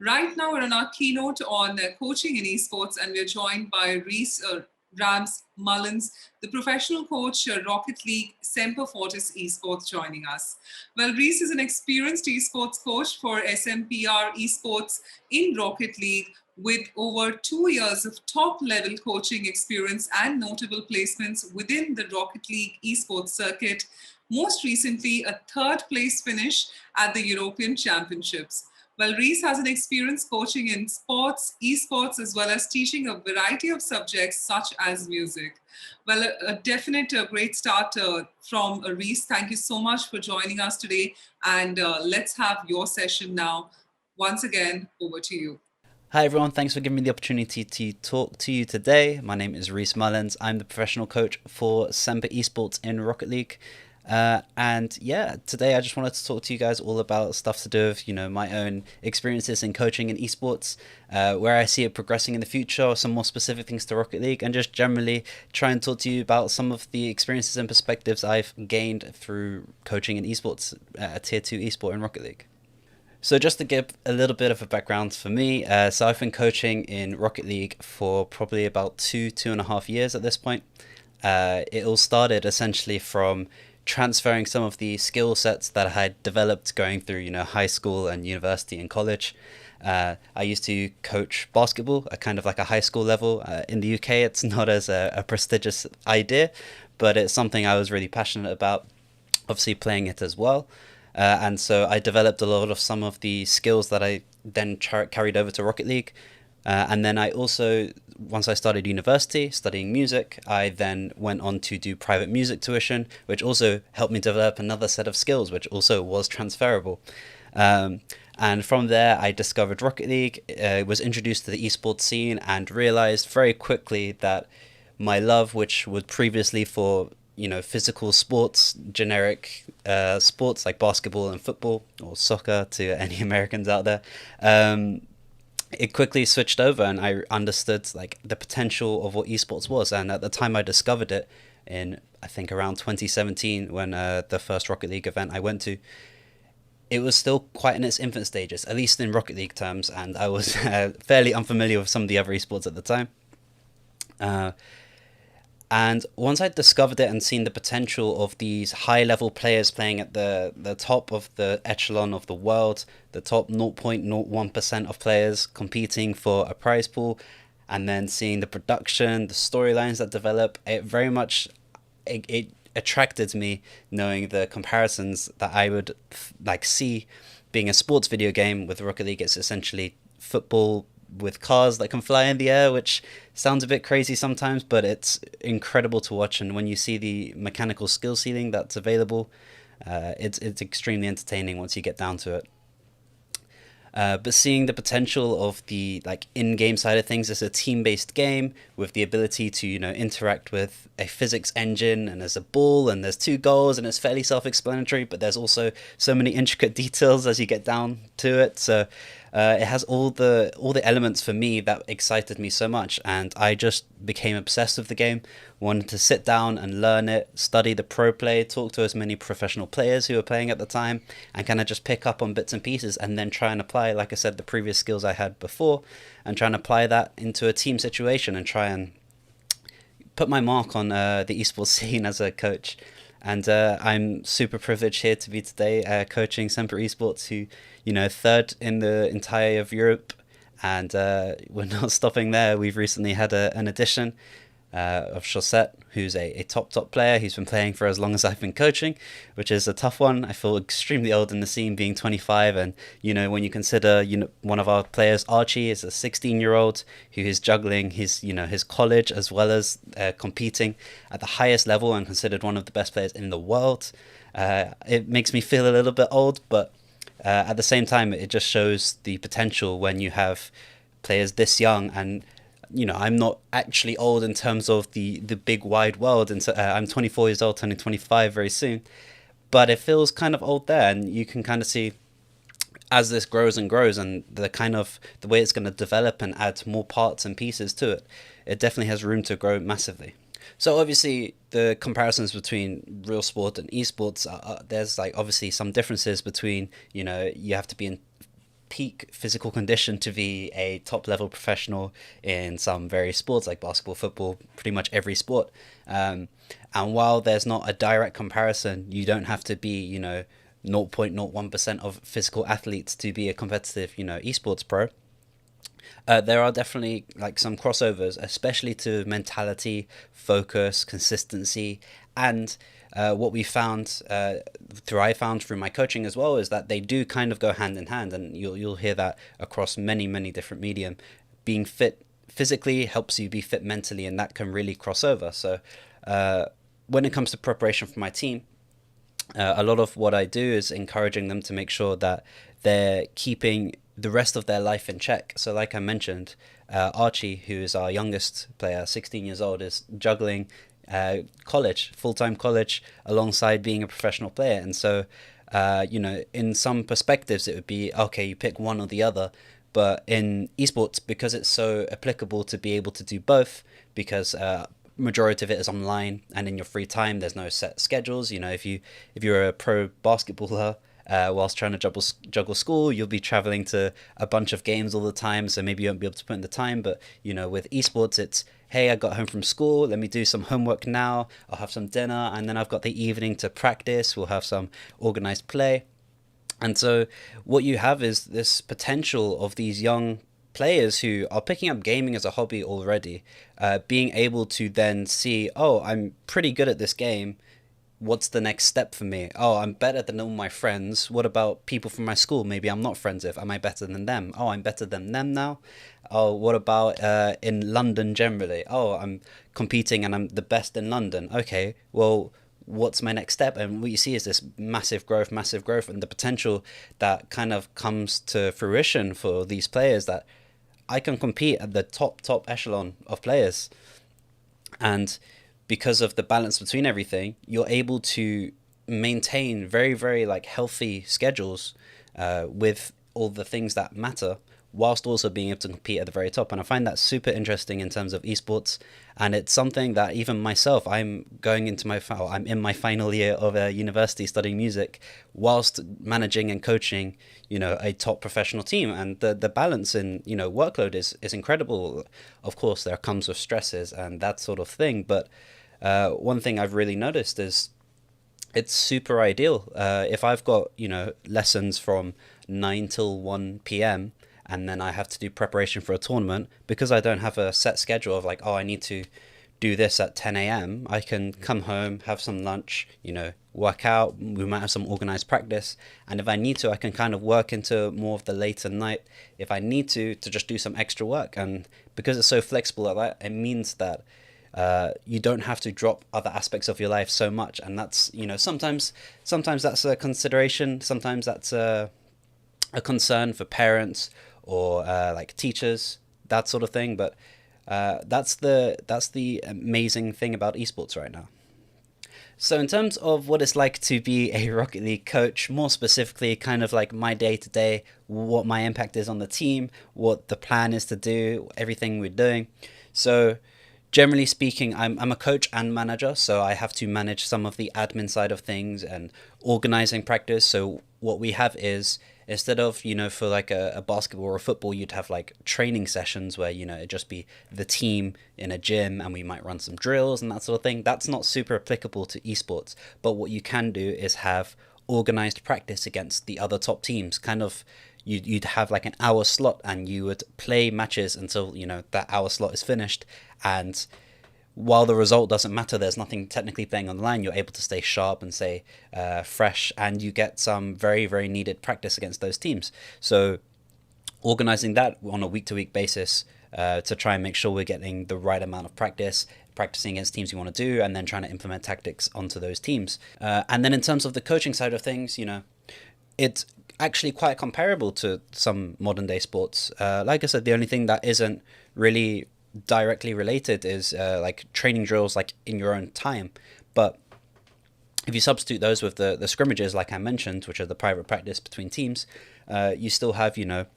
Right now, we're on our keynote on coaching in esports, and we're joined by Reece Mullins, the professional coach, Rocket League, Semper Fortis Esports, joining us. Well, Reece is an experienced esports coach for SMPR Esports in Rocket League, with over 2 years of top-level coaching experience and notable placements within the Rocket League esports circuit. Most recently, a third-place finish at the European Championships. Well, Reece has an experience coaching in sports, esports, as well as teaching a variety of subjects such as music. Well, a definite great start from Reece. Thank you so much for joining us today. And let's have your session now. Once again, over to you. Hi everyone, thanks for giving me the opportunity to talk to you today. My name is Reece Mullins. I'm the professional coach for Semper Esports in Rocket League. And yeah, today I just wanted to talk to you guys all about stuff to do with, my own experiences in coaching in esports, where I see it progressing in the future, some more specific things to Rocket League, and just generally try and talk to you about some of the experiences and perspectives I've gained through coaching in esports, a tier 2 esport in Rocket League. So just to give a little bit of a background for me, so I've been coaching in Rocket League for probably about 2.5 years at this point. It all started essentially from transferring some of the skill sets that I had developed going through, high school and university and college. I used to coach basketball at kind of like a high school level. In the UK, it's not as a prestigious idea, but it's something I was really passionate about, obviously playing it as well. And so I developed a lot of some of the skills that I then carried over to Rocket League. And then I also, once I started university studying music, I then went on to do private music tuition, which also helped me develop another set of skills, which also was transferable. And from there, I discovered Rocket League, was introduced to the esports scene, and realized very quickly that my love, which was previously for physical sports, generic sports like basketball and football, or soccer to any Americans out there, it quickly switched over, and I understood like the potential of what esports was. And at the time I discovered it in, I think, around 2017, when the first Rocket League event I went to, it was still quite in its infant stages, at least in Rocket League terms, and I was fairly unfamiliar with some of the other esports at the time. And once I discovered it and seen the potential of these high-level players playing at the top of the echelon of the world, the top 0.01% of players competing for a prize pool, and then seeing the production, the storylines that develop, it very much it attracted me, knowing the comparisons that I would see. Being a sports video game with Rocket League, it's essentially football with cars that can fly in the air, which sounds a bit crazy sometimes, but it's incredible to watch. And when you see the mechanical skill ceiling that's available, it's extremely entertaining once you get down to it. But seeing the potential of the in-game side of things as a team-based game with the ability to interact with a physics engine, and there's a ball and there's 2 goals, and it's fairly self-explanatory, but there's also so many intricate details as you get down to it. So it has all the elements for me that excited me so much, and I just became obsessed with the game. Wanted to sit down and learn it, study the pro play, talk to as many professional players who were playing at the time, and kind of just pick up on bits and pieces, and then try and apply, like I said, the previous skills I had before, and try and apply that into a team situation and try and put my mark on the esports scene as a coach. And I'm super privileged here to be today coaching Semper Esports, who, third in the entire of Europe. And we're not stopping there. We've recently had an addition of Chaussette, who's a top player who's been playing for as long as I've been coaching, which is a tough one. I feel extremely old in the scene, being 25, and when you consider one of our players, Archie, is a 16-year-old who is juggling his his college as well as competing at the highest level and considered one of the best players in the world. It makes me feel a little bit old, but at the same time, it just shows the potential when you have players this young. And I'm not actually old in terms of the big wide world, and so I'm 24 years old, turning 25 very soon, but it feels kind of old there. And you can kind of see, as this grows and grows, and the way it's going to develop and add more parts and pieces to it, it definitely has room to grow massively. So obviously the comparisons between real sport and esports, there's obviously some differences between, you have to be in peak physical condition to be a top level professional in some various sports like basketball, football, pretty much every sport. And while there's not a direct comparison, you don't have to be, 0.01% of physical athletes to be a competitive, esports pro. There are definitely like some crossovers, especially to mentality, focus, consistency, and what we found I found through my coaching as well is that they do kind of go hand in hand, and you'll hear that across many different medium. Being fit physically helps you be fit mentally, and that can really cross over. So when it comes to preparation for my team, a lot of what I do is encouraging them to make sure that they're keeping the rest of their life in check. So like I mentioned, Archie, who is our youngest player, 16 years old, is juggling college, full-time college, alongside being a professional player. And so, in some perspectives, it would be, okay, you pick one or the other. But in esports, because it's so applicable to be able to do both, because majority of it is online and in your free time, there's no set schedules. If you're a pro basketballer, whilst trying to juggle school, you'll be traveling to a bunch of games all the time, so maybe you won't be able to put in the time. But with esports, it's, hey, I got home from school, let me do some homework now, I'll have some dinner, and then I've got the evening to practice, we'll have some organized play. And so what you have is this potential of these young players who are picking up gaming as a hobby already, being able to then see, oh, I'm pretty good at this game, what's the next step for me? Oh, I'm better than all my friends. What about people from my school maybe I'm not friends with? Am I better than them? Oh, I'm better than them now. Oh, what about in London generally? Oh, I'm competing and I'm the best in London. Okay, well, what's my next step? And what you see is this massive growth, and the potential that kind of comes to fruition for these players, that I can compete at the top echelon of players. And because of the balance between everything, you're able to maintain very like healthy schedules with all the things that matter, whilst also being able to compete at the very top. And I find that super interesting in terms of esports, and it's something that even myself, I'm in my final year of a university studying music, whilst managing and coaching a top professional team. And the balance in workload is incredible. Of course, there comes with stresses and that sort of thing, but one thing I've really noticed is it's super ideal. If I've got lessons from 9 till 1 p.m. and then I have to do preparation for a tournament, because I don't have a set schedule of like, oh, I need to do this at 10 a.m. I can come home, have some lunch, work out, we might have some organized practice, and if I need to, I can kind of work into more of the later night if I need to just do some extra work. And because it's so flexible like that, it means that you don't have to drop other aspects of your life so much. And that's sometimes that's a consideration, sometimes that's a concern for parents or like teachers, that sort of thing. But that's the amazing thing about esports right now. So in terms of what it's like to be a Rocket League coach, more specifically kind of like my day-to-day, what my impact is on the team, what the plan is to do, everything we're doing. So generally speaking, I'm a coach and manager, so I have to manage some of the admin side of things and organizing practice. So what we have is, instead of, for like a basketball or a football, you'd have like training sessions where, it'd just be the team in a gym and we might run some drills and that sort of thing. That's not super applicable to esports. But what you can do is have organized practice against the other top teams. Kind of, you'd have like an hour slot and you would play matches until, that hour slot is finished. And while the result doesn't matter, there's nothing technically playing on the line, you're able to stay sharp and stay fresh, and you get some very needed practice against those teams. So organizing that on a week-to-week basis to try and make sure we're getting the right amount of practicing against teams you want to do, and then trying to implement tactics onto those teams. And then in terms of the coaching side of things, it's actually quite comparable to some modern day sports. Like I said, the only thing that isn't really directly related is like training drills like in your own time. But if you substitute those with the scrimmages, like I mentioned, which are the private practice between teams, you still have replay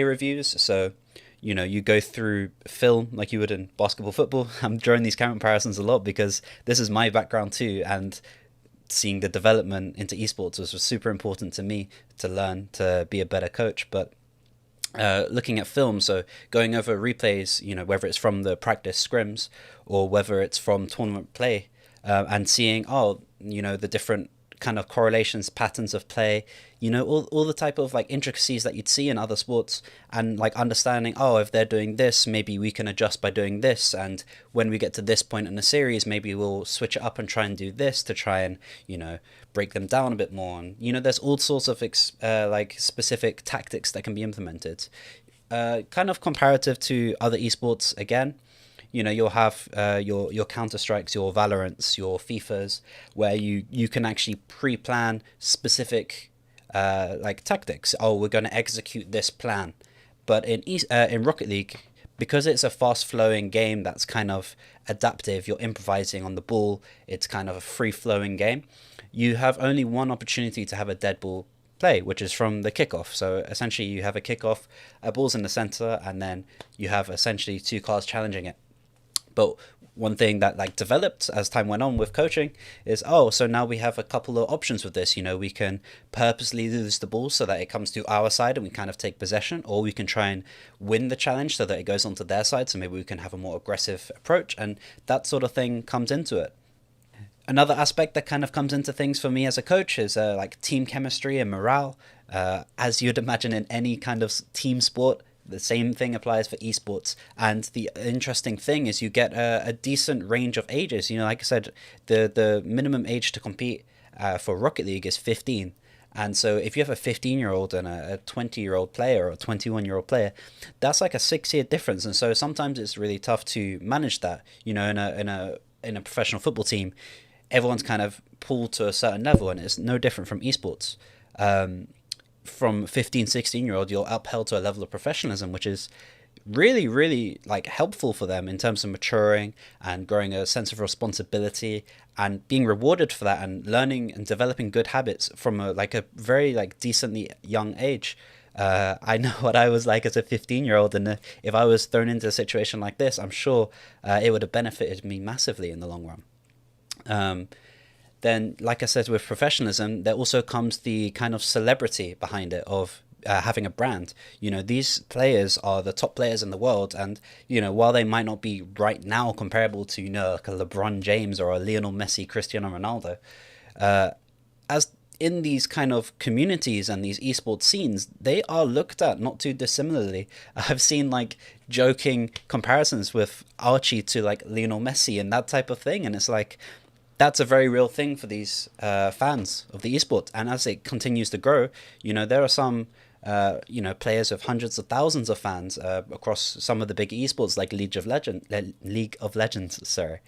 reviews. So you go through film like you would in basketball, football. I'm drawing these comparisons a lot because this is my background too, and seeing the development into esports was super important to me to learn to be a better coach. But looking at film, so going over replays, whether it's from the practice scrims or whether it's from tournament play, and seeing, the different kind of correlations, patterns of play, all the type of like intricacies that you'd see in other sports, and like understanding, if they're doing this, maybe we can adjust by doing this, and when we get to this point in the series, maybe we'll switch it up and try and do this to try and break them down a bit more. And there's all sorts of like specific tactics that can be implemented, kind of comparative to other esports again. You'll have your Counter-Strikes, your Valorants, your FIFAs, where you can actually pre-plan specific like tactics. We're going to execute this plan. But in Rocket League, because it's a fast-flowing game that's kind of adaptive, you're improvising on the ball, it's kind of a free-flowing game, you have only one opportunity to have a dead ball play, which is from the kickoff. So essentially you have a kickoff, a ball's in the center, and then you have essentially two cars challenging it. But one thing that like developed as time went on with coaching is, so now we have a couple of options with this. We can purposely lose the ball so that it comes to our side and we kind of take possession, or we can try and win the challenge so that it goes onto their side, so maybe we can have a more aggressive approach, and that sort of thing comes into it. Another aspect that kind of comes into things for me as a coach is like team chemistry and morale. As you'd imagine in any kind of team sport, the same thing applies for esports. And the interesting thing is you get a decent range of ages. Like I said, the minimum age to compete for Rocket League is 15. And so if you have a 15-year-old and a 20-year-old player or a 21-year-old player, that's like a 6-year difference. And so sometimes it's really tough to manage that. In a professional football team, everyone's kind of pulled to a certain level, and it's no different from esports. From 15, 16-year-old, you're upheld to a level of professionalism, which is really, really like helpful for them in terms of maturing and growing a sense of responsibility and being rewarded for that, and learning and developing good habits from a very like decently young age. I know what I was like as a 15-year-old, and if I was thrown into a situation like this, I'm sure it would have benefited me massively in the long run. Then, like I said, with professionalism, there also comes the kind of celebrity behind it of having a brand. These players are the top players in the world, and while they might not be right now comparable to like a LeBron James or a Lionel Messi, Cristiano Ronaldo, as in these kind of communities and these esports scenes, they are looked at not too dissimilarly. I've seen like joking comparisons with Archie to like Lionel Messi and that type of thing, and it's like, that's a very real thing for these fans of the esports. And as it continues to grow, there are some players with hundreds of thousands of fans across some of the big esports like League of Legends, sorry.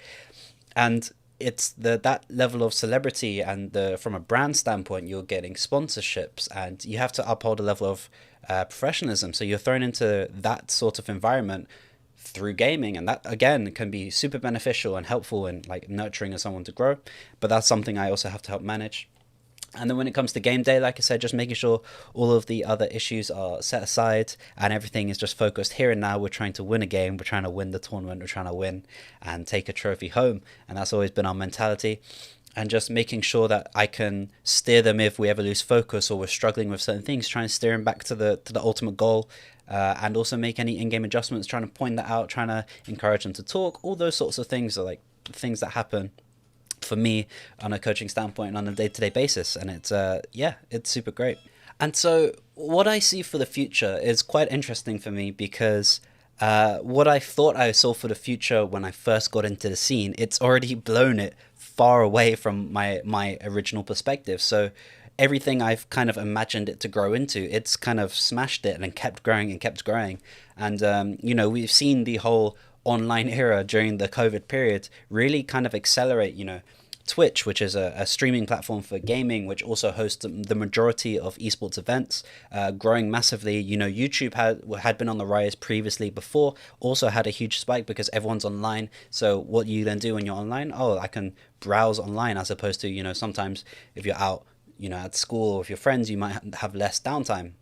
And it's that level of celebrity, and from a brand standpoint, you're getting sponsorships, and you have to uphold a level of professionalism. So you're thrown into that sort of environment through gaming, and that again can be super beneficial and helpful in like nurturing someone to grow, but that's something I also have to help manage. And then when it comes to game day, like I said, just making sure all of the other issues are set aside and everything is just focused here and now. We're trying to win a game, we're trying to win the tournament, we're trying to win and take a trophy home, and that's always been our mentality. And just making sure that I can steer them if we ever lose focus or we're struggling with certain things, trying to steer them back to the ultimate goal, and also make any in-game adjustments, trying to point that out, trying to encourage them to talk. All those sorts of things are like things that happen for me on a coaching standpoint on a day-to-day basis, and it's super great. And so what I see for the future is quite interesting for me, because what I thought I saw for the future when I first got into the scene, it's already blown it far away from my original perspective. So everything I've kind of imagined it to grow into, it's kind of smashed it and kept growing and kept growing. And we've seen the whole online era during the COVID period really kind of accelerate. Twitch, which is a streaming platform for gaming, which also hosts the majority of esports events, growing massively. YouTube had been on the rise previously before, also had a huge spike because everyone's online. So what you then do when you're online, I can browse online, as opposed to, sometimes if you're out, at school or with your friends, you might have less downtime.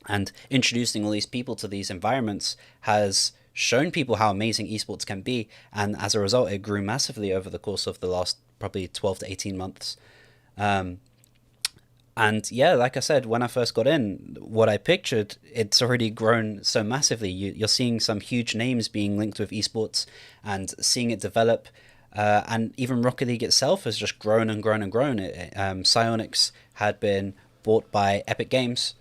And introducing all these people to these environments has shown people how amazing esports can be, and as a result, it grew massively over the course of the last probably 12 to 18 months. And yeah, like I said, when I first got in, what I pictured, it's already grown so massively. You're seeing some huge names being linked with esports and seeing it develop. And even Rocket League itself has just grown and grown and grown. Psyonix had been bought by Epic Games,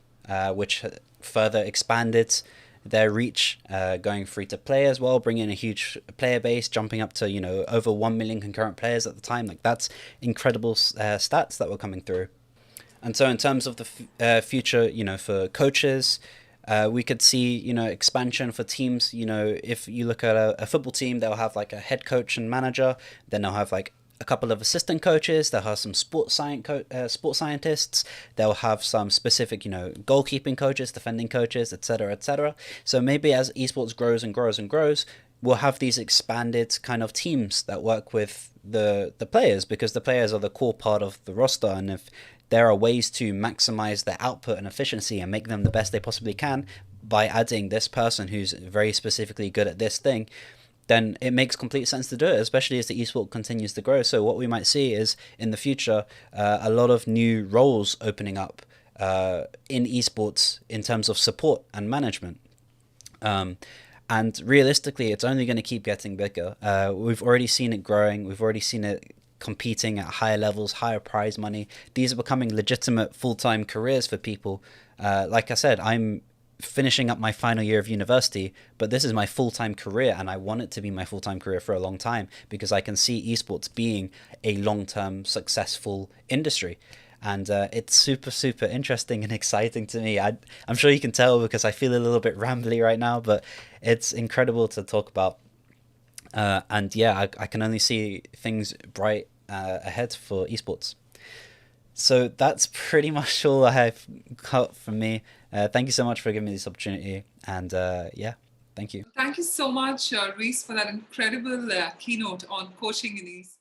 which further expanded their reach, going free to play as well, bringing a huge player base, jumping up to over 1 million concurrent players at the time. Like that's incredible stats that were coming through. And so, in terms of the future, for coaches, we could see, expansion for teams. If you look at a football team, they'll have like a head coach and manager. Then they'll have like a couple of assistant coaches. They'll have some sports scientists. They'll have some specific, goalkeeping coaches, defending coaches, etc., etc. So maybe as esports grows and grows and grows, we'll have these expanded kind of teams that work with the players, because the players are the core part of the roster. And if there are ways to maximize their output and efficiency and make them the best they possibly can by adding this person who's very specifically good at this thing, then it makes complete sense to do it, especially as the esport continues to grow. So what we might see is in the future, a lot of new roles opening up in esports in terms of support and management. And realistically, it's only going to keep getting bigger. We've already seen it growing. We've already seen it competing at higher levels, higher prize money. These are becoming legitimate full-time careers for people. Like I said, I'm finishing up my final year of university, but this is my full-time career, and I want it to be my full-time career for a long time, because I can see esports being a long-term successful industry. And it's super, super interesting and exciting to me. I'm sure you can tell because I feel a little bit rambly right now, but it's incredible to talk about. And yeah, I can only see things bright ahead for esports. So that's pretty much all I have got from me. Thank you so much for giving me this opportunity. And yeah, thank you. Thank you so much, Reece, for that incredible keynote on coaching in esports.